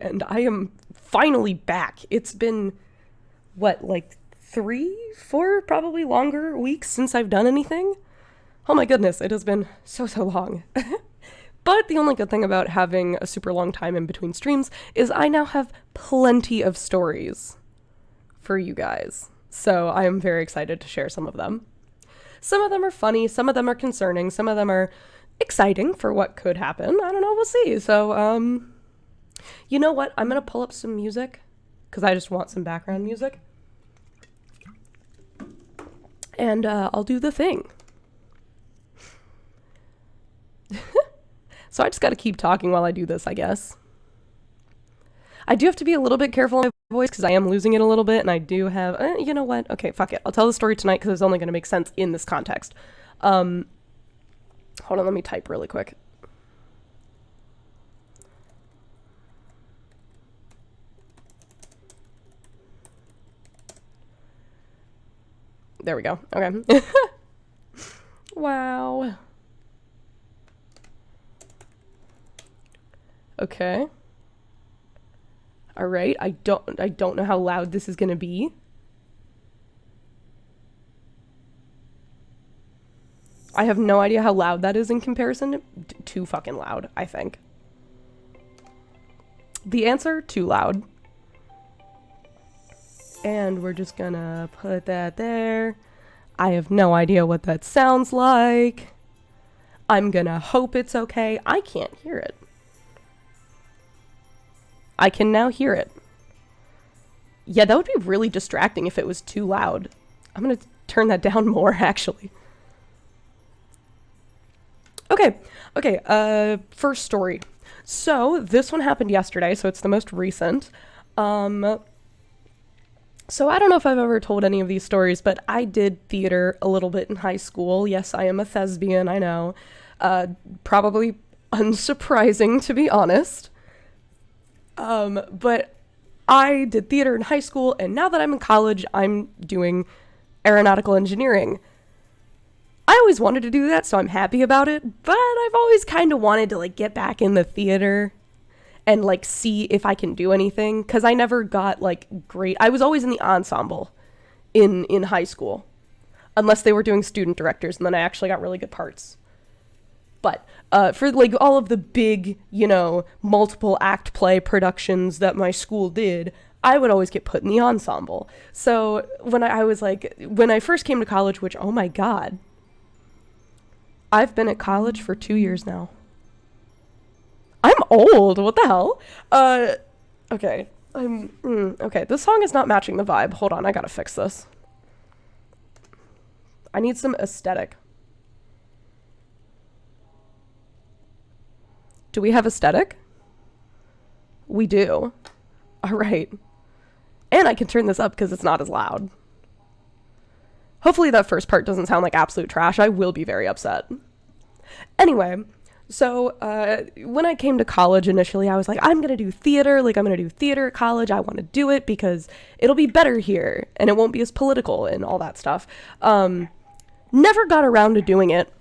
and I am finally back. It's been, what, like 3, 4, probably longer weeks since I've done anything? Oh my goodness, it has been so long. But the only good thing about having a super long time in between streams is I now have plenty of stories for you guys. So I am very excited to share some of them. Some of them are funny, some of them are concerning, some of them are exciting for what could happen. I don't know, we'll see. So, you know what? I'm gonna pull up some music, because I just want some background music. And I'll do the thing. So I just gotta keep talking while I do this, I guess. I do have to be a little bit careful with my voice because I am losing it a little bit, and I do have, you know what? Okay, fuck it. I'll tell the story tonight because it's only gonna make sense in this context. Hold on, let me type really quick. There we go. Okay. Wow. Okay. All right. I don't know how loud this is going to be. I have no idea how loud that is in comparison to too fucking loud, I think. The answer, too loud. And we're just gonna put that there. I have no idea what that sounds like. I'm gonna hope it's okay. I can't hear it. I can now hear it. Yeah, that would be really distracting if it was too loud. I'm gonna turn that down more, actually. Okay, first story. So, this one happened yesterday, so it's the most recent. So I don't know if I've ever told any of these stories, but I did theater a little bit in high school. Yes, I am a thespian, I know. Probably unsurprising, to be honest. But I did theater in high school, and now that I'm in college, I'm doing aeronautical engineering. I always wanted to do that, so I'm happy about it, but I've always kind of wanted to, like, get back in the theater and, like, see if I can do anything, because I never got, like, great... I was always in the ensemble in high school, unless they were doing student directors, and then I actually got really good parts. But for, like, all of the big, you know, multiple act play productions that my school did, I would always get put in the ensemble. So when I was, like, when I first came to college, which, oh my god, I've been at college for 2 years now. I'm old, what the hell? Okay, okay, this song is not matching the vibe. Hold on, I gotta fix this. I need some aesthetic. Do we have aesthetic? We do. All right. And I can turn this up because it's not as loud. Hopefully that first part doesn't sound like absolute trash. I will be very upset. Anyway, so when I came to college initially, I was like, I'm going to do theater. Like, I'm going to do theater at college. I want to do it because it'll be better here and it won't be as political and all that stuff. Never got around to doing it.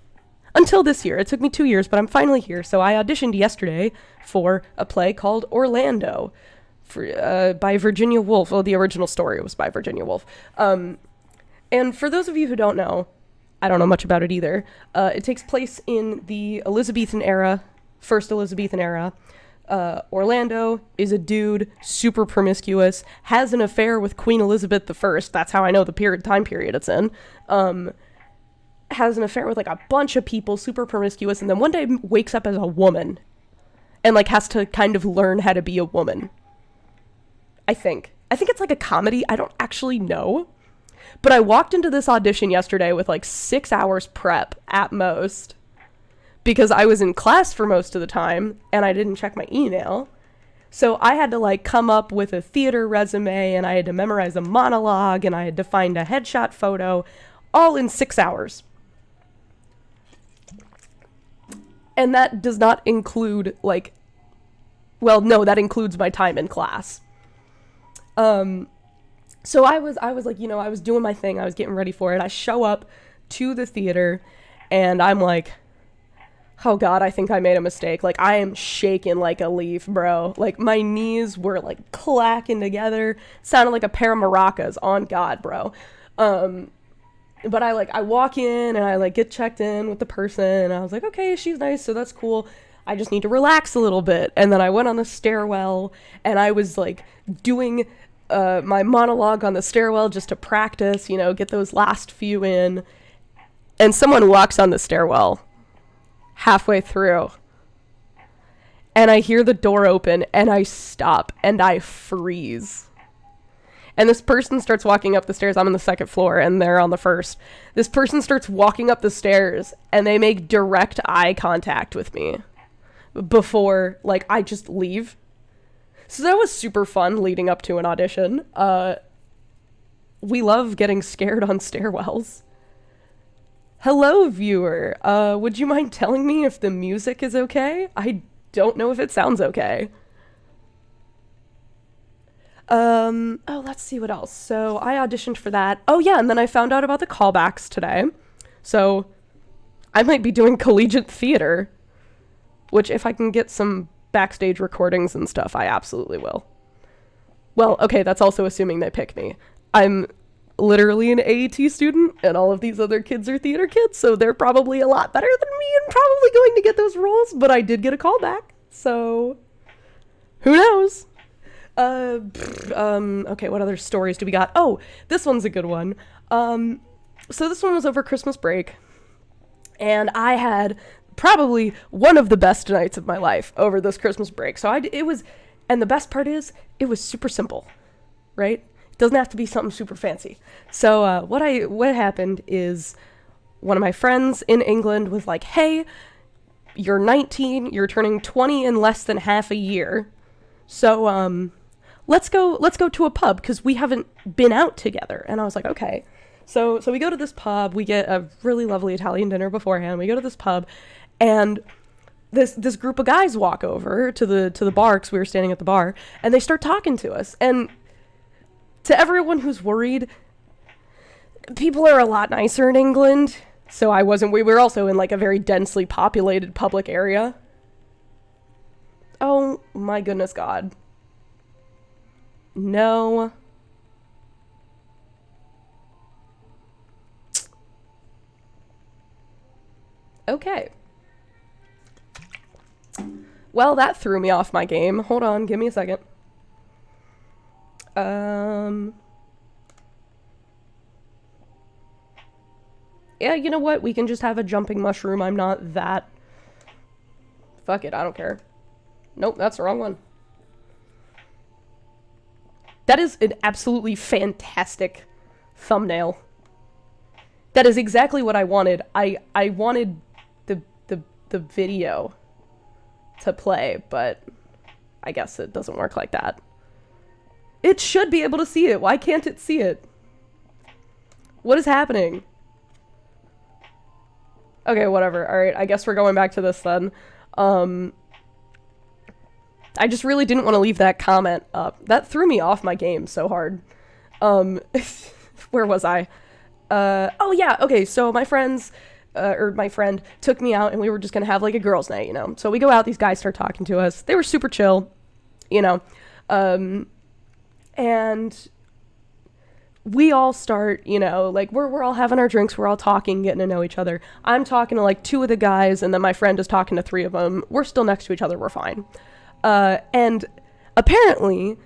Until this year. It took me 2 years, but I'm finally here. So I auditioned yesterday for a play called Orlando by Virginia Woolf. Well, the original story was by Virginia Woolf. And for those of you who don't know, I don't know much about it either. It takes place in the Elizabethan era, first Elizabethan era. Orlando is a dude, super promiscuous, has an affair with Queen Elizabeth I. That's how I know the time period it's in. Has an affair with, like, a bunch of people, super promiscuous, and then one day wakes up as a woman and, like, has to kind of learn how to be a woman. I think it's like a comedy. I don't actually know. But I walked into this audition yesterday with, like, 6 hours prep at most because I was in class for most of the time and I didn't check my email. So I had to, like, come up with a theater resume and I had to memorize a monologue and I had to find a headshot photo, all in 6 hours. And that does not include, like, well, no, that includes my time in class. So I was like, you know, I was doing my thing. I was getting ready for it. I show up to the theater and I'm like, Oh god, I think I made a mistake. Like, I am shaking like a leaf, bro. Like, my knees were like clacking together. Sounded like a pair of maracas, on god, bro. But I walk in and I like get checked in with the person, and I was like, okay, she's nice, so that's cool. I just need to relax a little bit. And then I went on the stairwell, and I was like doing my monologue on the stairwell just to practice, you know, get those last few in. And someone walks on the stairwell halfway through, and I hear the door open, and I stop, and I freeze. And this person starts walking up the stairs. I'm on the second floor, and they're on the first. This person starts walking up the stairs, and they make direct eye contact with me before, like, I just leave. So that was super fun leading up to an audition. We love getting scared on stairwells. Hello, viewer. Would you mind telling me if the music is okay? I don't know if it sounds okay. Oh, let's see what else. So I auditioned for that. Oh yeah, and then I found out about the callbacks today. So I might be doing collegiate theater, which if I can get some backstage recordings and stuff, I absolutely will. Well, okay, that's also assuming they pick me. I'm literally an AET student, and all of these other kids are theater kids, so they're probably a lot better than me and probably going to get those roles, but I did get a callback, so who knows? Okay, what other stories do we got? Oh, this one's a good one. So this one was over Christmas break, and I had probably one of the best nights of my life over this Christmas break. So and the best part is, it was super simple, right? It doesn't have to be something super fancy. So, what happened is, one of my friends in England was like, hey, you're 19, you're turning 20 in less than half a year. So, let's go to a pub, because we haven't been out together. And I was like, okay. So we go to this pub, we get a really lovely Italian dinner beforehand, we go to this pub, and this group of guys walk over to the bar, because we were standing at the bar, and they start talking to us. And to everyone who's worried, people are a lot nicer in England, so we were also in like a very densely populated public area. Oh my goodness God. No. Okay. Well, that threw me off my game. Hold on, give me a second. Yeah, you know what? We can just have a jumping mushroom. I'm not that... Fuck it, I don't care. Nope, that's the wrong one. That is an absolutely fantastic thumbnail. That is exactly what I wanted. I wanted the video to play, but I guess it doesn't work like that. It should be able to see it. Why can't it see it? What is happening? Okay, whatever. Alright, I guess we're going back to this then. I just really didn't want to leave that comment up. That threw me off my game so hard. Where was I? Oh yeah, okay, so my friend took me out, and we were just gonna have like a girls' night, you know? So we go out, these guys start talking to us. They were super chill, you know? And we all start, you know, like, we're all having our drinks, we're all talking, getting to know each other. I'm talking to like 2 of the guys, and then my friend is talking to 3 of them. We're still next to each other, we're fine. And apparently,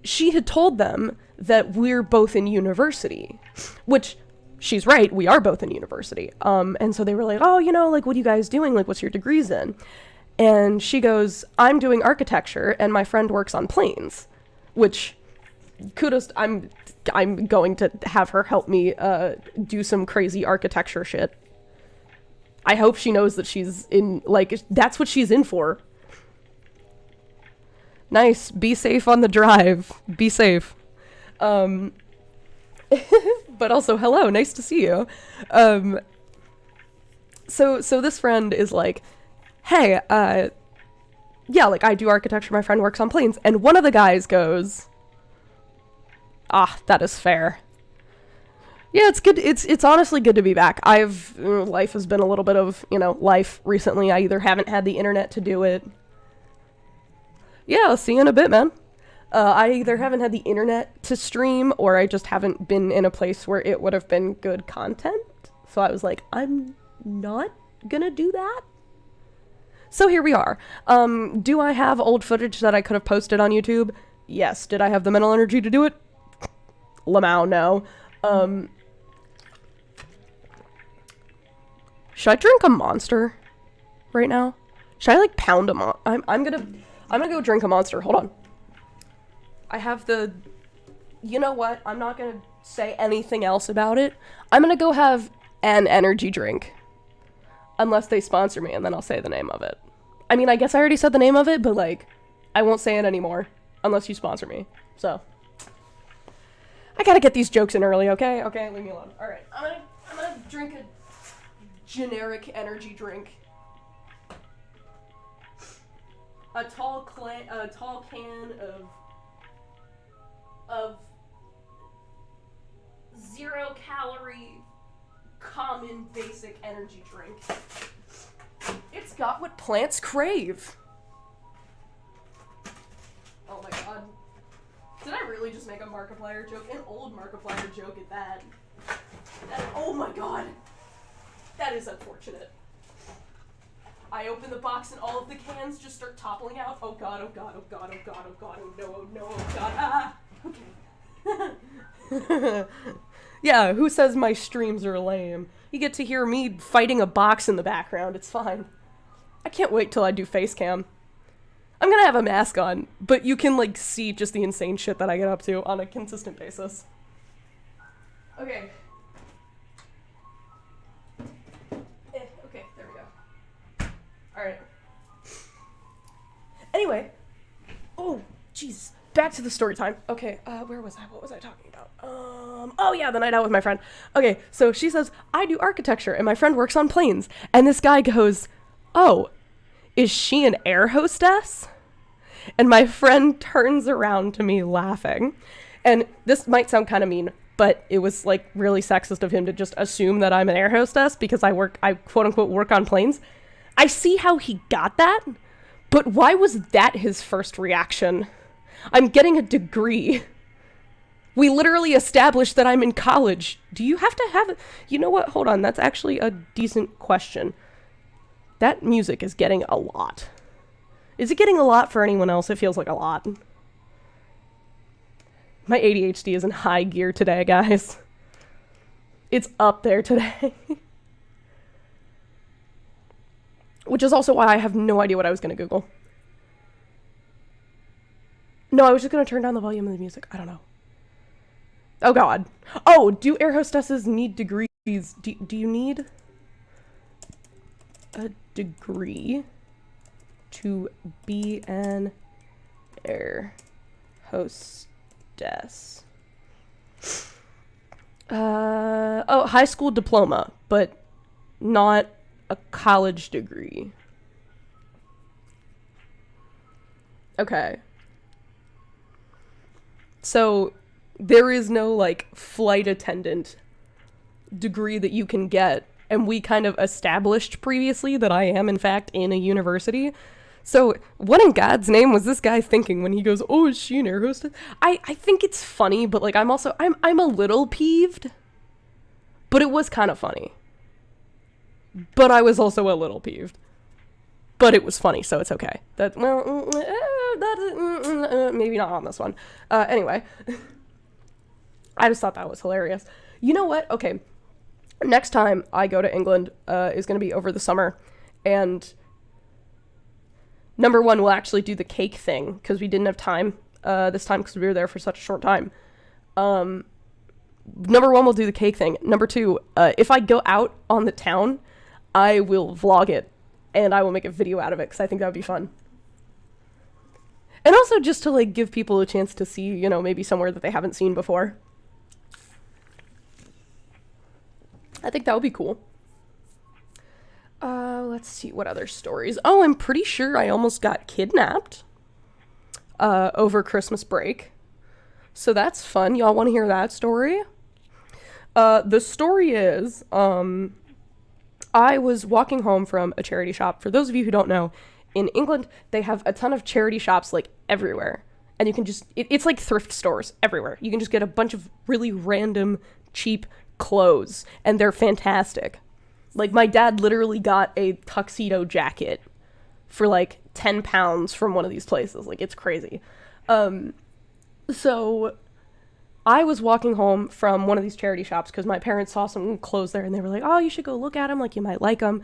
she had told them that we're both in university, which... She's right, we are both in university. And so they were like, oh, you know, like, what are you guys doing? Like, what's your degrees in? And she goes, I'm doing architecture, and my friend works on planes. Which, kudos, I'm going to have her help me do some crazy architecture shit. I hope she knows that she's in, like, that's what she's in for. Nice, be safe on the drive. Be safe. But also, hello, nice to see you. So this friend is like, hey, yeah, like, I do architecture, my friend works on planes. And one of the guys goes, ah, that is fair. Yeah, it's good. It's honestly good to be back. Life has been a little bit of, life recently. I either haven't had the internet to do it. Yeah, I'll see you in a bit, man. I either haven't had the internet to stream, or I just haven't been in a place where it would have been good content. So I was like, I'm not gonna do that. So here we are. Do I have old footage that I could have posted on YouTube? Yes. Did I have the mental energy to do it? Lamau, no. Should I drink a Monster right now? Should I like pound a I'm gonna go drink a Monster. Hold on. I have the... You know what? I'm not gonna say anything else about it. I'm gonna go have an energy drink. Unless they sponsor me, and then I'll say the name of it. I mean, I guess I already said the name of it, but like, I won't say it anymore. Unless you sponsor me. So. I gotta get these jokes in early, okay? Okay, leave me alone. Alright, I'm gonna drink a generic energy drink. A tall can of 0-calorie common basic energy drink. It's got what plants crave. Oh my god. Did I really just make a Markiplier joke? An old Markiplier joke at that. Oh my god. That is unfortunate. I open the box and all of the cans just start toppling out. Oh god, oh god, oh god, oh god, oh god, oh no, oh no, oh god. Ah! Okay. Yeah, who says my streams are lame? You get to hear me fighting a box in the background. It's fine. I can't wait till I do face cam. I'm gonna have a mask on, but you can, like, see just the insane shit that I get up to on a consistent basis. Okay. Okay, there we go. Alright. Anyway. Oh, jeez. Back to the story time. Okay, where was I? What was I talking about? Oh yeah, the night out with my friend. Okay, so she says, I do architecture, and my friend works on planes. And this guy goes, oh, is she an air hostess? And my friend turns around to me laughing. And this might sound kind of mean, but it was like really sexist of him to just assume that I'm an air hostess because I quote unquote work on planes. I see how he got that, but why was that his first reaction? I'm getting a degree. We literally established that I'm in college. Do you have to have... You know what? Hold on. That's actually a decent question. That music is getting a lot. Is it getting a lot for anyone else? It feels like a lot. My ADHD is in high gear today, guys. It's up there today. Which is also why I have no idea what I was going to Google. No, I was just going to turn down the volume of the music. I don't know. Oh, God. Oh, do air hostesses need degrees? Do you need a degree to be an air hostess? Oh, high school diploma, but not a college degree. Okay. So, there is no, like, flight attendant degree that you can get, and we kind of established previously that I am, in fact, in a university. So, what in God's name was this guy thinking when he goes, oh, is she an air hostess? I think it's funny, but, like, I'm a little peeved, but it was kind of funny. But I was also a little peeved. But it was funny, so it's okay. Maybe not on this one. Anyway. I just thought that was hilarious. You know what? Okay. Next time I go to England is going to be over the summer. And number one, we'll actually do the cake thing, because we didn't have time this time because we were there for such a short time. Number one, we'll do the cake thing. Number two, if I go out on the town, I will vlog it. And I will make a video out of it, because I think that would be fun. And also just to, like, give people a chance to see, you know, maybe somewhere that they haven't seen before. I think that would be cool. Let's see, what other stories? Oh, I'm pretty sure I almost got kidnapped over Christmas break. So that's fun. Y'all want to hear that story? The story is, I was walking home from a charity shop. For those of you who don't know, in England, they have a ton of charity shops, like, everywhere. And you can just, it's like thrift stores everywhere. You can just get a bunch of really random, cheap clothes, and they're fantastic. Like, my dad literally got a tuxedo jacket for, like, £10 from one of these places. Like, it's crazy. So I was walking home from one of these charity shops because my parents saw some clothes there, and they were like, oh, you should go look at them. Like, you might like them.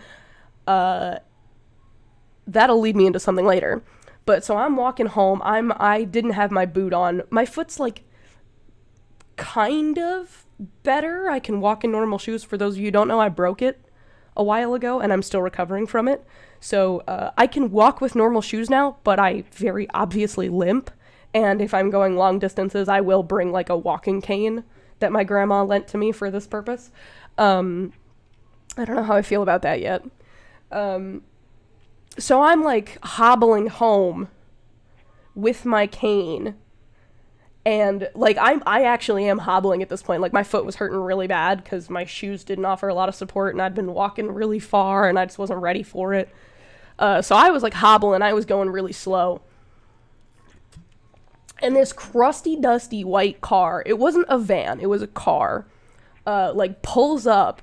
That'll lead me into something later. But so I'm walking home. I didn't have my boot on. My foot's, like, kind of better. I can walk in normal shoes. For those of you who don't know, I broke it a while ago, and I'm still recovering from it. So I can walk with normal shoes now, but I very obviously limp. And if I'm going long distances, I will bring, like, a walking cane that my grandma lent to me for this purpose. I don't know how I feel about that yet. So I'm, like, hobbling home with my cane. And, like, I actually am hobbling at this point. Like, my foot was hurting really bad because my shoes didn't offer a lot of support, and I'd been walking really far, and I just wasn't ready for it. So I was, like, hobbling. I was going really slow. And this crusty, dusty white car, it wasn't a van, it was a car, like, pulls up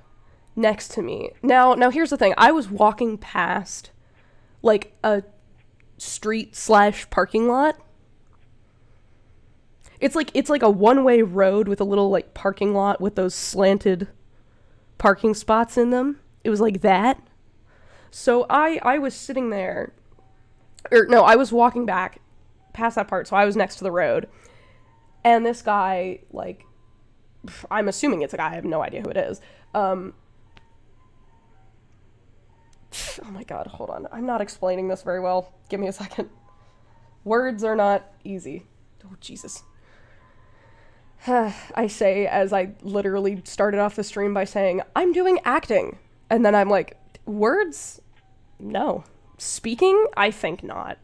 next to me. Now here's the thing. I was walking past, like, a street/parking lot. It's like a one-way road with a little, like, parking lot with those slanted parking spots in them. It was like that. So I was sitting there, I was walking back past that part, so I was next to the road, and this guy, like, I'm assuming it's a guy, I have no idea who it is. Oh my god, hold on, I'm not explaining this very well. Give me a second. Words are not easy. Oh, Jesus. I say as I literally started off the stream by saying, I'm doing acting. And then I'm like, words? No. Speaking? I think not.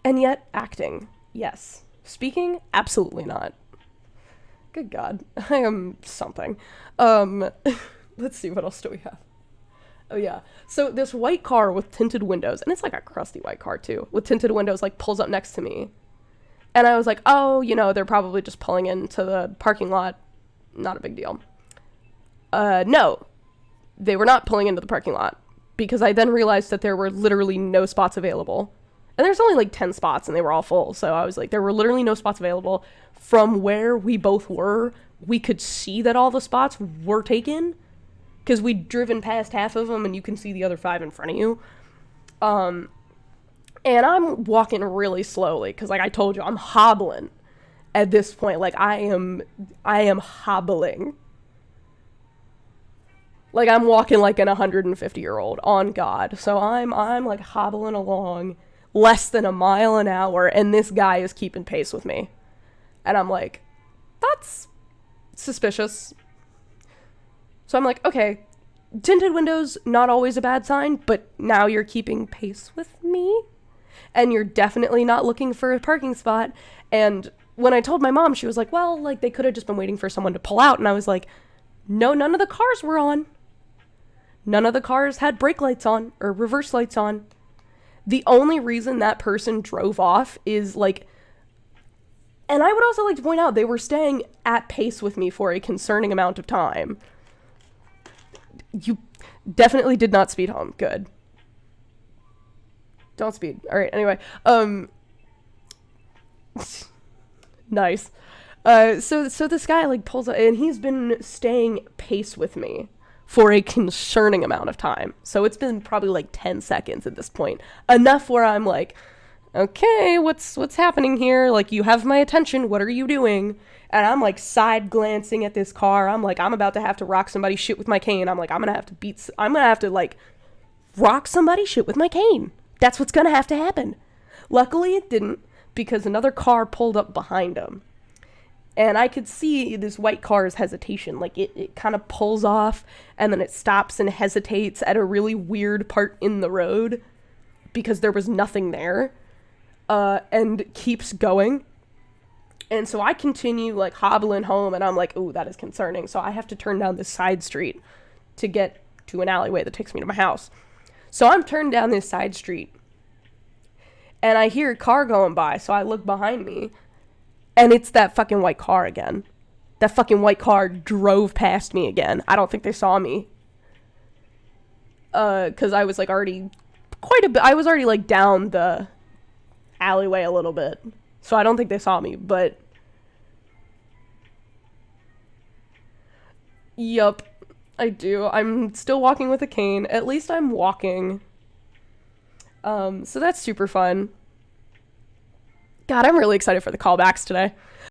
And yet, acting. Yes. Speaking? Absolutely not. Good God. I am something. Let's see, what else do we have? Oh, yeah. So this white car with tinted windows, and it's like a crusty white car, too, with tinted windows, like, pulls up next to me. And I was like, oh, they're probably just pulling into the parking lot. Not a big deal. No. They were not pulling into the parking lot, because I then realized that there were literally no spots available. And there's only, like, 10 spots, and they were all full. So I was like, there were literally no spots available. From where we both were, we could see that all the spots were taken, because we'd driven past half of them, and you can see the other 5 in front of you. And I'm walking really slowly, because, like I told you, I'm hobbling at this point. Like, I am hobbling. Like, I'm walking like an 150-year-old, on God. So I'm like, hobbling along less than a mile an hour, and this guy is keeping pace with me. And I'm like, that's suspicious. So I'm like, okay, tinted windows, not always a bad sign, but now you're keeping pace with me, and you're definitely not looking for a parking spot. And when I told my mom, she was like, well, like, they could have just been waiting for someone to pull out. And I was like, no, none of the cars were on. None of the cars had brake lights on or reverse lights on. The only reason that person drove off is, like, and I would also like to point out, they were staying at pace with me for a concerning amount of time. You definitely did not speed home. Good. Don't speed. All right, anyway. Nice. So this guy, like, pulls up, and he's been staying pace with me for a concerning amount of time. So it's been probably like 10 seconds at this point. Enough where I'm like, okay, what's happening here? Like, you have my attention. What are you doing? And I'm like side glancing at this car. I'm like, I'm about to have to rock somebody's shit with my cane. I'm like, I'm going to have to like rock somebody's shit with my cane. That's what's going to have to happen. Luckily it didn't, because another car pulled up behind him. And I could see this white car's hesitation. Like, it kind of pulls off, and then it stops and hesitates at a really weird part in the road, because there was nothing there, and keeps going. And so I continue, like, hobbling home, and I'm like, ooh, that is concerning. So I have to turn down this side street to get to an alleyway that takes me to my house. So I'm turning down this side street, and I hear a car going by, so I look behind me, and it's that fucking white car again. That fucking white car drove past me again. I don't think they saw me. Because I was, like, already quite a bit, I was already, like, down the alleyway a little bit. So I don't think they saw me, but... Yup, I do. I'm still walking with a cane. At least I'm walking. So that's super fun. God, I'm really excited for the callbacks today.